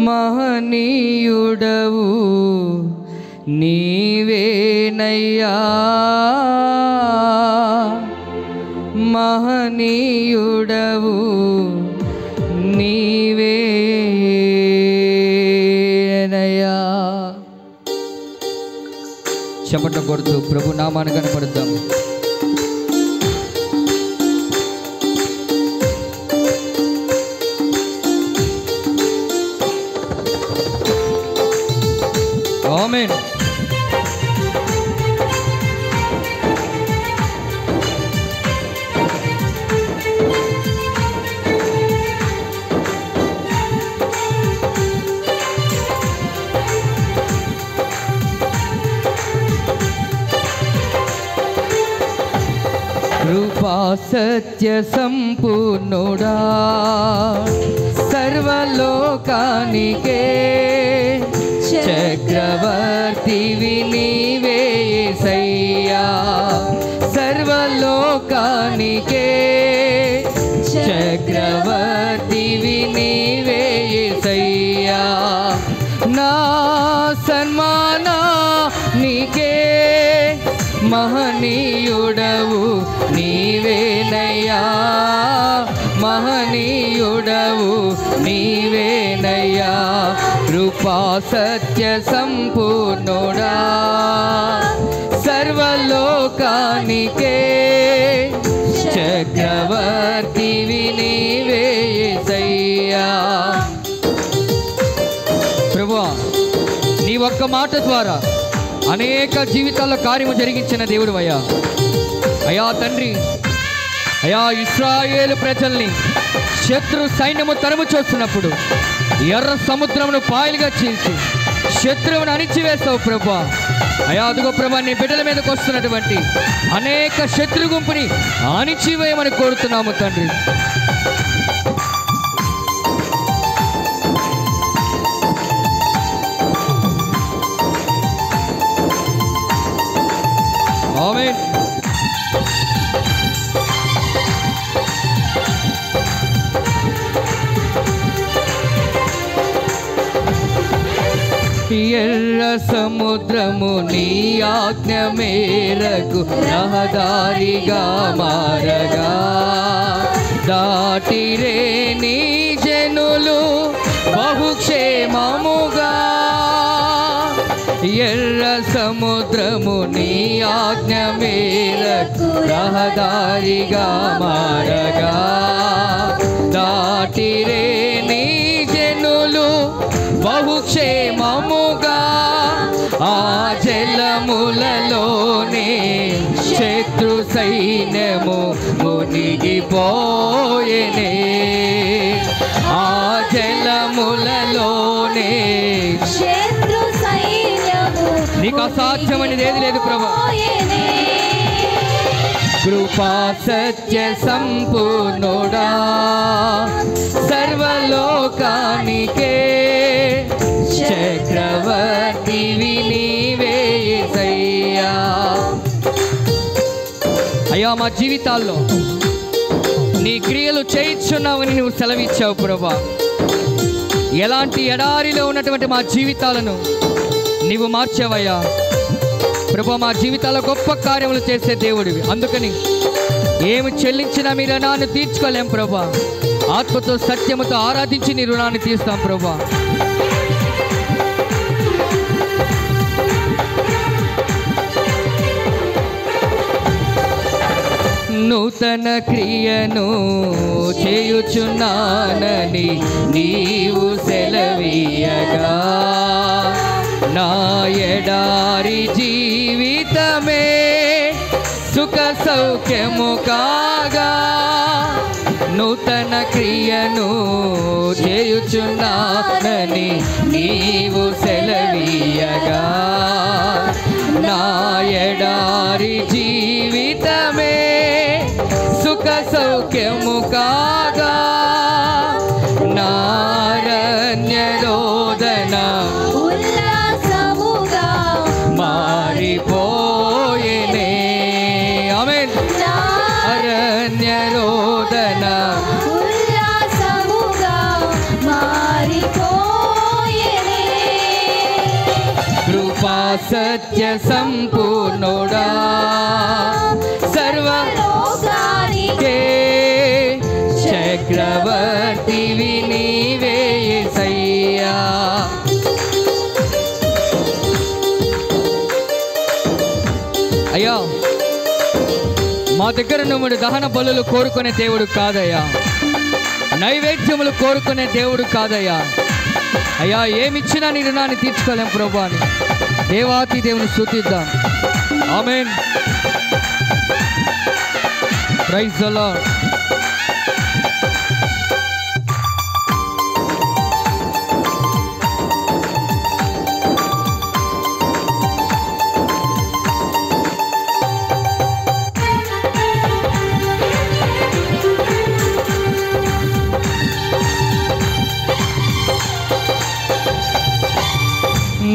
మహనీయుడవు నీవేనయ్యా, మహనీయుడవు నీవేనయ్యా. చప్పట్లు కొడుతూ ప్రభు నామాన్ని కనపడుద్దాం. ఆమేన్. కృపా సత్య సంపూర్ణుడా సర్వలోకానికే చక్రవర్తివి నీవే యేసయ్యా, సర్వలోకానికే చక్రవర్తివి నీవే యేసయ్యా. నా సన్మానానికే మహనీయుడవు నీవేనయ్యా, మహనీయుడవు నీవేనయ్యా. కృపా సత్య సంపూర్ణుడా సర్వలోకానికే చక్రవర్తివి నీవే యేసయ్యా. ప్రభువా, నీ ఒక్క మాట ద్వారా అనేక జీవితాల్లో కార్యము జరిగించిన దేవుడు అయ్యా. అయ్యా తండ్రి, అయ్యా ఇశ్రాయేలు ప్రజల్ని శత్రు సైన్యము తరుము చూస్తున్నప్పుడు ఎర్ర సముద్రమును పాయలుగా చీల్చి శత్రువును అణిచివేస్తావు ప్రభువా. అయ్యా అదుగో ప్రభా, నీ బిడ్డల మీదకి వస్తున్నటువంటి అనేక శత్రు గుంపుని అణిచివేయమని కోరుతున్నాము తండ్రి. ఆమేన్. ఎర్ర సముద్రము నీ ఆజ్ఞ మేరకు రహదారిగా మారగా దాటిరే నీ జనులు బహుక్షేమముగా. ఎర్ర సముద్రము నీ ఆజ్ఞ మేరకు రహదారిగా మారగా దాటిరే నీ జనులు బహుక్షేమముగా. ఆ జలములలోనే శత్రు సైన్యము మునిగిపోయెనే, ఆ జలములలోనే శత్రు సైన్యము నీకు అసాధ్యమనేది ఏది లేదు ప్రభు. కృపా సత్య సంపూర్ణుడా సర్వలోకానికే చక్రవర్తివి నీవే యేసయ్యా. అయ్యా మా జీవితాల్లో నీ క్రియలు చేయించున్నావని నువ్వు సెలవిచ్చావు ప్రభా. ఎలాంటి ఎడారిలో ఉన్నటువంటి మా జీవితాలను నీవు మార్చావయ్యా ప్రభా. మా జీవితాల్లో గొప్ప కార్యములు చేసే దేవుడివి, అందుకని ఏమి చెల్లించినా మీ రుణాన్ని తీర్చుకోలేం ప్రభా. ఆత్మతో సత్యముతో ఆరాధించి నీ రుణాన్ని తీస్తాం ప్రభా. నూతన క్రియను చేయుచున్నానని నీవు సెలవీయగా నా ఎడారి జీవితమే సుఖ సౌఖ్యము కాగా. నూతన క్రియను చేయుచున్నానని నీవు సెలవీయగా నా ఎడారి జీవితమే సుఖ సౌఖ్యము కాగా. నారణ్య రోదన ఉల్లాసముగా మారిపోయేనే. ఆమేన్. అరణ్య రోదన సత్య సంపూర్ణుడా సర్వలోకానికే చక్రవర్తివి నీవే యేసయ్యా. అయ్యా మా దగ్గర నువ్వు దహన బలులు కోరుకునే దేవుడు కాదయ్యా, నైవేద్యములు కోరుకునే దేవుడు కాదయ్యా. అయ్యా ఏమిచ్చినా నీ రుణాన్ని తీర్చుకోలేం ప్రభు అని దేవాతి దేవుని స్తుతిద్దాం. ఆమేన్. Praise the lord.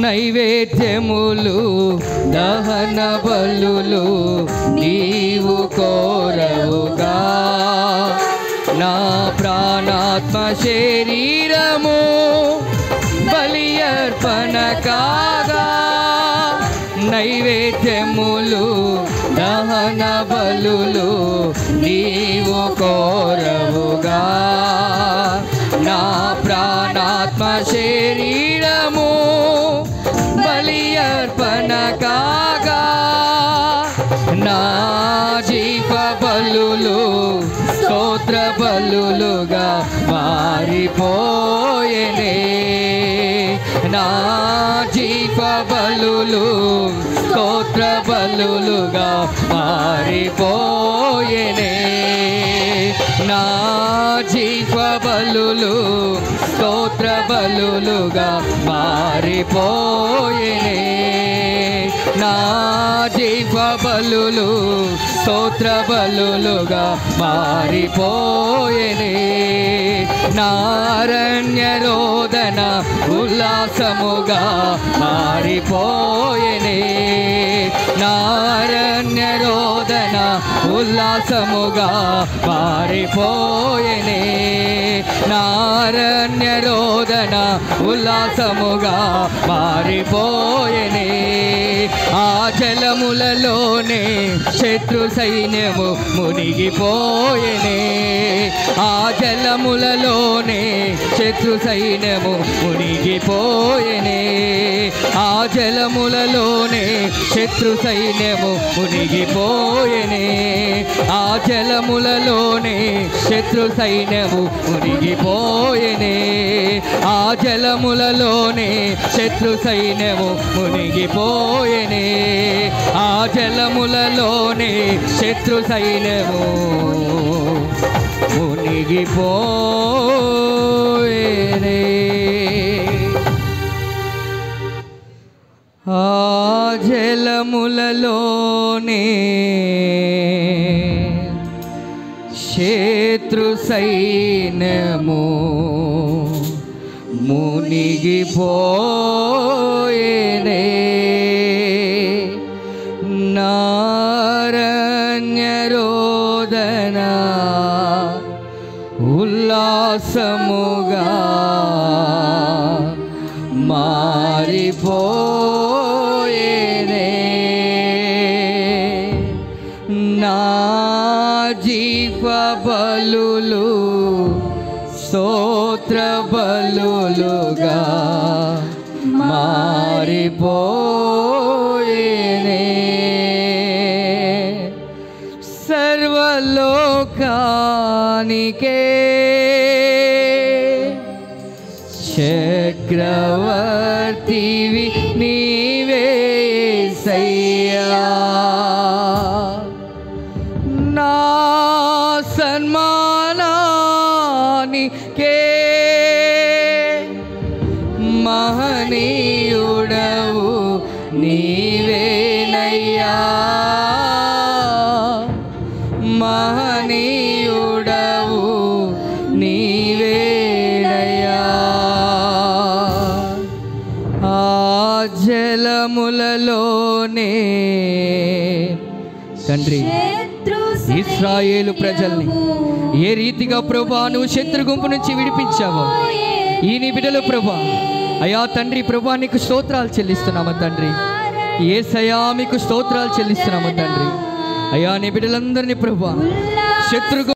నైవేద్యములు దహన బలులు నీవు కోరవుగా, నా ప్రాణాత్మ శరీరము బలి అర్పణ కాగా. నైవేద్యములు దహన బలులు నీవు కోరవుగా, నా ప్రాణాత్మ శరీరము బలి అర్పణ కాగా. నా జీవ బలులు స్తోత్ర బలులుగా మారిపోయేనే, నా జీవ బలులు స్తోత్ర బలులుగా మారిపోయేనే, నా జీవ బలులు స్తోత్ర బలులుగా మారిపోయేనే, నా జీవ బలులు స్తోత్ర బలులుగా మారిపోయేనే. నారణ్య రోదన ఉల్లాసముగా మారిపోయేనే, నారణ్య రోదన ఉల్లాసముగా మారిపోయేనే, నారణ్య రోదన ఉల్లాసముగా మారిపోయేనే. ఆ జలములలోనే శత్రు సైన్యము మునిగిపోయేనే, ఆ జలములలోనే శత్రు సైన్యము మునిగిపోయేనే, ఆ జలములలోనే శత్రు సైన్యము మునిగిపోయేనే, ఆ జలములలోనే శత్రు సైన్యము మునిగిపోయేనే, ఆ జలములలోనే శత్రు సైన్యము మునిగిపోయేనే, ఆ జలములలోనే శత్రు సైన్యము మునిగిపోయేనే. ఆ జలములలోనే శత్రు సైన్యము మునిగిపోయేనే, నారణ్య రోదన ఉల్లాసముగా మారిపోయేనే, నా జీవ బలులు స్తోత్ర బలులుగా మారిపోయేనే, సర్వలోకానికే చక్రవర్తివి నీవే యేసయ్యా. నా సన్మానానికే మహనీయుడవు నీవేనయ్యా, మహనీయుడవు నీవేనయ్యా. ఆ జలములలోనే తండ్రి ఇశ్రాయేలు ప్రజల్ని ఏ రీతిగా ప్రభా నువ్వు శత్రు గుంపు నుంచి విడిపించావో ఈ నీ బిడ్డలు ప్రభా, అయా తండ్రి ప్రభా నీకు స్తోత్రాలు చెల్లిస్తున్నామా తండ్రి. యేసయ్యా మీకు స్తోత్రాలు చెల్లిస్తున్నాము తండ్రి. అయ్యా నీ బిడ్డలందరినీ ప్రభువా శత్రు